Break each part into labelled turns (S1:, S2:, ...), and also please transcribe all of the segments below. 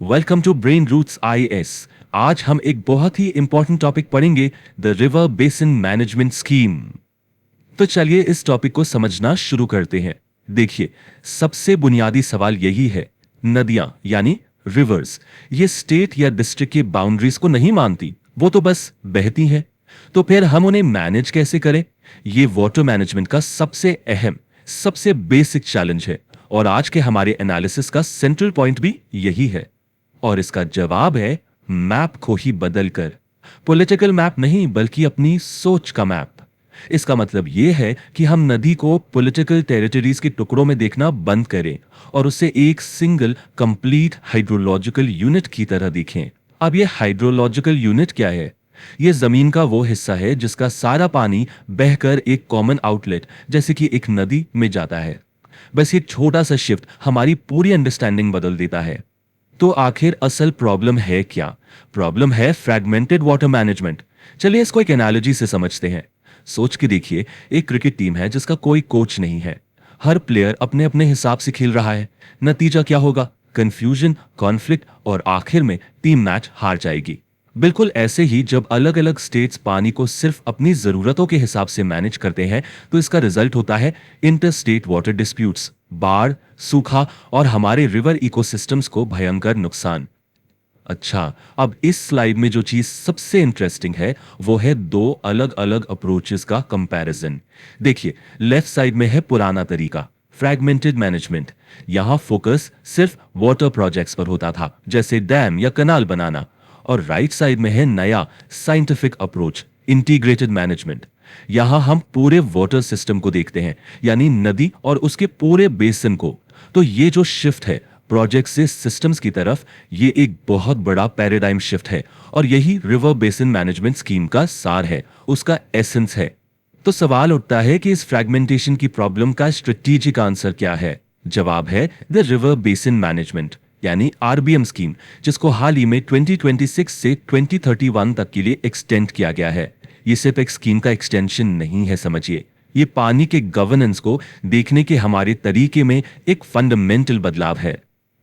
S1: Welcome to brain roots IAS. आज हम एक बहुत ही इंपॉर्टेंट टॉपिक पढ़ेंगे, the river basin management scheme. तो चलिए इस टॉपिक को समझना शुरू करते हैं। देखिए, सबसे बुनियादी सवाल यही है, नदियां यानी रिवर्स ये स्टेट या डिस्ट्रिक्ट की बाउंड्रीज को नहीं मानती, वो तो बस बहती हैं। तो फिर हम उन्हें मैनेज कैसे करें? ये वाटर मैनेजमेंट का सबसे अहम, सबसे बेसिक चैलेंज है और आज के हमारे एनालिसिस का सेंट्रल पॉइंट भी यही है। और इसका जवाब है मैप को ही बदलकर। पॉलिटिकल मैप नहीं, बल्कि अपनी सोच का मैप। इसका मतलब यह है कि हम नदी को पॉलिटिकल टेरिटरीज के टुकड़ों में देखना बंद करें और उसे एक सिंगल कंप्लीट हाइड्रोलॉजिकल यूनिट की तरह देखें। अब यह हाइड्रोलॉजिकल यूनिट क्या है? यह जमीन का वो हिस्सा है जिसका सारा पानी बहकर एक कॉमन आउटलेट जैसे कि एक नदी में जाता है। बस एक छोटा सा शिफ्ट हमारी पूरी अंडरस्टैंडिंग बदल देता है। तो आखिर असल प्रॉब्लम है क्या? प्रॉब्लम है फ्रैगमेंटेड वाटर मैनेजमेंट। चलिए इसको एक एनालॉजी से समझते हैं। सोच के देखिए, एक क्रिकेट टीम है जिसका कोई कोच नहीं है। हर प्लेयर अपने अपने हिसाब से खेल रहा है। नतीजा क्या होगा? कंफ्यूजन, कॉन्फ्लिक्ट और आखिर में टीम मैच हार जाएगी। बिल्कुल ऐसे ही जब अलग अलग स्टेट्स पानी को सिर्फ अपनी जरूरतों के हिसाब से मैनेज करते हैं तो इसका रिजल्ट होता है इंटर स्टेट वाटर डिस्प्यूट्स, बाढ़, सूखा और हमारे रिवर इकोसिस्टम्स को भयंकर नुकसान। अच्छा, अब इस स्लाइड में जो चीज सबसे इंटरेस्टिंग है वो है दो अलग अलग अप्रोचेस का कंपैरिजन। देखिए, लेफ्ट साइड में है पुराना तरीका, फ्रैगमेंटेड मैनेजमेंट। यहां फोकस सिर्फ वाटर प्रोजेक्ट्स पर होता था, जैसे डैम या कनाल बनाना। और राइट साइड में है नया साइंटिफिक अप्रोच, इंटीग्रेटेड मैनेजमेंट। यहां हम पूरे वाटर सिस्टम को देखते हैं, यानी नदी और उसके पूरे बेसिन को। तो ये जो शिफ्ट है प्रोजेक्ट से सिस्टम्स की तरफ, ये एक बहुत बड़ा पैराडाइम शिफ्ट है और यही रिवर बेसिन मैनेजमेंट स्कीम का सार है, उसका एसेंस है। तो सवाल उठता है कि इस फ्रैगमेंटेशन की प्रॉब्लम का स्ट्रेटेजिक आंसर क्या है? जवाब है द रिवर बेसिन मैनेजमेंट यानी आरबीएम स्कीम, जिसको हाल ही में 2026 से 2031 तक के लिए एक्सटेंड किया गया है। ये सिर्फ एक स्कीम का एक्सटेंशन नहीं है, समझिए, ये पानी के गवर्नेंस को देखने के हमारे तरीके में एक फंडामेंटल बदलाव है।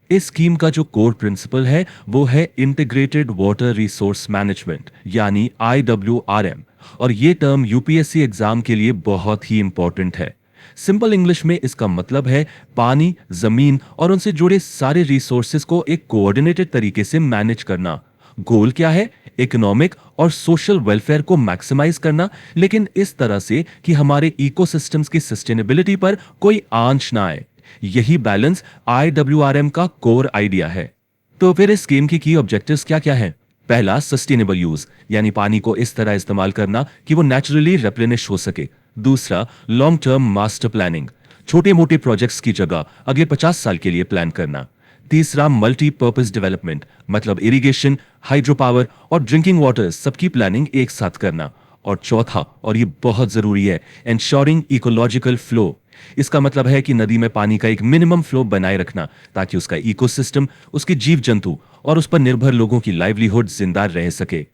S1: इस स्कीम का जो कोर प्रिंसिपल है वो है इंटीग्रेटेड वाटर रिसोर्स मैनेजमेंट यानी IWRM। और ये टर्म यूपीएससी एग्जाम के लिए बहुत ही इंपॉर्टेंट है। सिंपल इंग्लिश में इसका मतलब है पानी, जमीन और उनसे जुड़े सारे रिसोर्सेज को एक कोऑर्डिनेटेड तरीके से मैनेज करना। गोल क्या है? इकोनॉमिक और सोशल वेलफेयर को मैक्सिमाइज करना, लेकिन इस तरह से कि हमारे इकोसिस्टम्स की सस्टेनेबिलिटी पर कोई आंच ना आए। यही बैलेंस IWRM का कोर आइडिया है। तो फिर इस स्कीम की ऑब्जेक्टिव्स क्या क्या हैं? पहला, सस्टेनेबल यूज यानी पानी को इस तरह इस्तेमाल करना कि वो नेचुरली रिप्लेनिश हो सके। दूसरा, लॉन्ग टर्म मास्टर प्लानिंग, छोटे मोटे प्रोजेक्ट्स की जगह अगले 50 साल के लिए प्लान करना। तीसरा, मल्टीपर्पज डेवलपमेंट, मतलब इरिगेशन, हाइड्रो पावर और ड्रिंकिंग वाटर सबकी प्लानिंग एक साथ करना। और चौथा, और ये बहुत जरूरी है, एंश्योरिंग इकोलॉजिकल फ्लो। इसका मतलब है कि नदी में पानी का एक मिनिमम फ्लो बनाए रखना ताकि उसका इकोसिस्टम, उसके जीव जंतु और उस पर निर्भर लोगों की लाइवलीहुड जिंदा रह सके।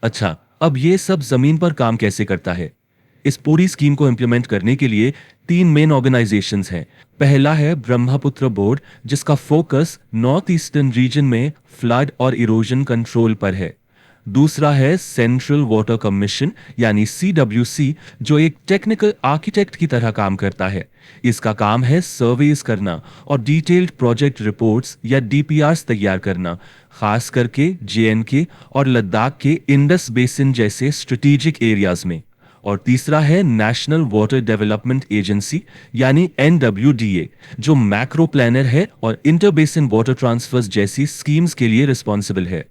S1: अच्छा, अब ये सब जमीन पर काम कैसे करता है? इस पूरी स्कीम को इंप्लीमेंट करने के लिए 3 मेन ऑर्गेनाइजेशंस हैं। पहला है ब्रह्मपुत्र बोर्ड, जिसका फोकस नॉर्थ ईस्टर्न रीजन में फ्लड और इरोजन कंट्रोल पर है। दूसरा है सेंट्रल वाटर कमीशन यानी CWC, जो एक टेक्निकल आर्किटेक्ट की तरह काम करता है। इसका काम है सर्वेस करना और डिटेल्ड प्रोजेक्ट रिपोर्ट्स या DPRs तैयार करना, खास करके JNK और लद्दाख के इंडस बेसिन जैसे स्ट्रेटेजिक एरियाज में। और तीसरा है नेशनल वाटर डेवलपमेंट एजेंसी यानी NWDA, जो मैक्रो प्लानर है और इंटर बेसिन वाटर ट्रांसफर्स जैसी स्कीम्स के लिए रिस्पॉन्सिबल है।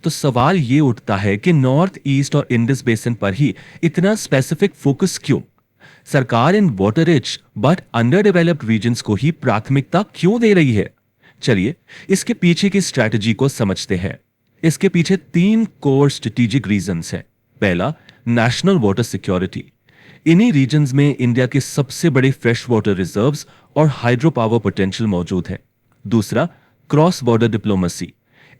S1: तो सवाल ये उठता है कि नॉर्थ ईस्ट और इंडस बेसिन पर ही इतना स्पेसिफिक फोकस क्यों? सरकार इन water rich but under developed regions को ही प्राथमिकता क्यों दे रही है? चलिए इसके पीछे की स्ट्रैटेजी को समझते हैं। इसके पीछे 3 कोर स्ट्रेटेजिक रीजंस हैं। पहला, नेशनल वाटर सिक्योरिटी। इन्हीं रीजन्स में इंडिया के सबसे बड़े फ्रेश वाटर रिजर्व्स और हाइड्रो पावर पोटेंशियल मौजूद है। दूसरा, क्रॉस बॉर्डर डिप्लोमेसी।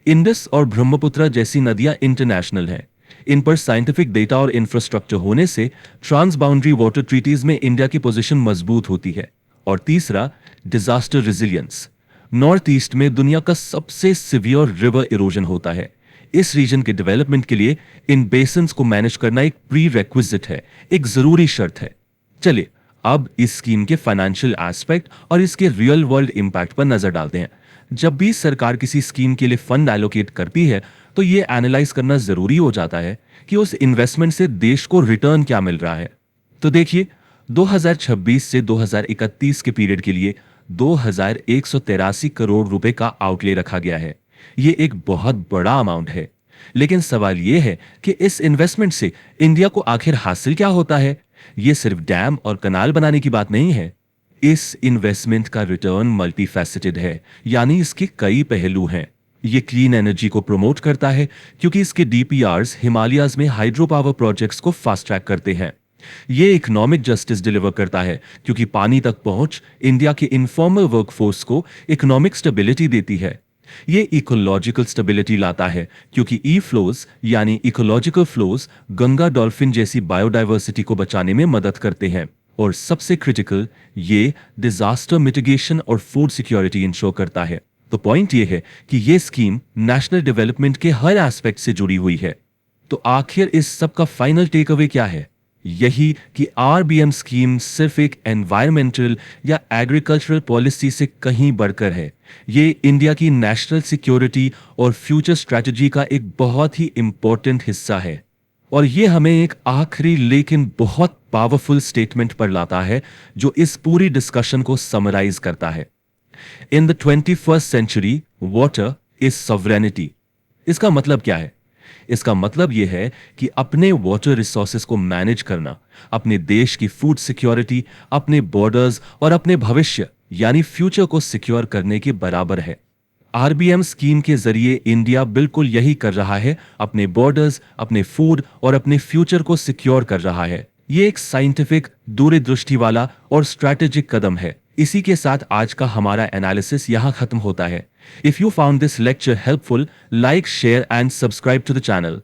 S1: इंडस और ब्रह्मपुत्र जैसी नदियां इंटरनेशनल हैं। इन पर साइंटिफिक डेटा और इंफ्रास्ट्रक्चर होने से ट्रांस बाउंड्री वाटर ट्रीटीज में इंडिया की पोजीशन मजबूत होती है। और तीसरा, डिजास्टर रेजिलियंस। नॉर्थ ईस्ट में दुनिया का सबसे सिवियर रिवर इरोजन होता है। इस रीजन के डेवलपमेंट के लिए इन बेसिन्स को मैनेज करना एक प्री रेक्विजिट है, एक जरूरी शर्त है। चलिए अब इस स्कीम के फाइनेंशियल एस्पेक्ट और इसके रियल वर्ल्ड इंपैक्ट पर नजर डालते हैं। जब भी सरकार किसी स्कीम के लिए फंड एलोकेट करती है तो ये एनालाइज करना जरूरी हो जाता है कि उस इन्वेस्टमेंट से देश को रिटर्न क्या मिल रहा है। तो देखिए 2026 से 2031 के पीरियड के लिए 2183 करोड़ रुपए का आउटले रखा गया है। ये एक बहुत बड़ा अमाउंट है। लेकिन सवाल ये है कि इस इन्वेस्टमेंट से इंडिया को आखिर हासिल क्या होता है। ये सिर्फ डैम और कनाल बनाने की बात नहीं है। इस इन्वेस्टमेंट का रिटर्न मल्टीफैसेटेड है, यानी इसके कई पहलू हैं। ये क्लीन एनर्जी को प्रमोट करता है क्योंकि इसके डीपीआरस हिमालयाज में हाइड्रो पावर प्रोजेक्ट्स को फास्ट ट्रैक करते हैं। ये इकोनॉमिक जस्टिस डिलीवर करता है क्योंकि पानी तक पहुंच इंडिया के इनफॉर्मल वर्कफोर्स को इकोनॉमिक स्टेबिलिटी देती है। ये इकोलॉजिकल स्टेबिलिटी लाता है क्योंकि ई फ्लोज यानी इकोलॉजिकल फ्लोज गंगा डॉल्फिन जैसी बायोडाइवर्सिटी को बचाने में मदद करते हैं। और सबसे क्रिटिकल, ये डिजास्टर मिटिगेशन और फूड सिक्योरिटी इंश्योर करता है। तो पॉइंट ये है कि ये स्कीम नेशनल डेवलपमेंट के हर एस्पेक्ट से जुड़ी हुई है। तो आखिर इस सब का फाइनल टेक अवे क्या है? यही कि आरबीएम स्कीम सिर्फ एक एनवायरमेंटल या एग्रीकल्चरल पॉलिसी से कहीं बढ़कर है। ये इंडिया की नेशनल सिक्योरिटी और फ्यूचर स्ट्रेटजी का एक बहुत ही इंपॉर्टेंट हिस्सा है। और ये हमें एक आखिरी लेकिन बहुत पावरफुल स्टेटमेंट पर लाता है जो इस पूरी डिस्कशन को समराइज करता है। In the 21st century water is sovereignty. इसका मतलब क्या है? इसका मतलब यह है कि अपने वाटर रिसोर्सेज को मैनेज करना अपने देश की फूड सिक्योरिटी, अपने बॉर्डर्स और अपने भविष्य यानी फ्यूचर को सिक्योर करने के बराबर है। आरबीएम स्कीम के जरिए इंडिया बिल्कुल यही कर रहा है, अपने बॉर्डर्स, अपने फूड और अपने फ्यूचर को सिक्योर कर रहा है। ये एक साइंटिफिक, दूरदृष्टि वाला और स्ट्रैटेजिक कदम है। इसी के साथ आज का हमारा एनालिसिस यहाँ खत्म होता है। If you found this lecture helpful, like, share and subscribe to the channel.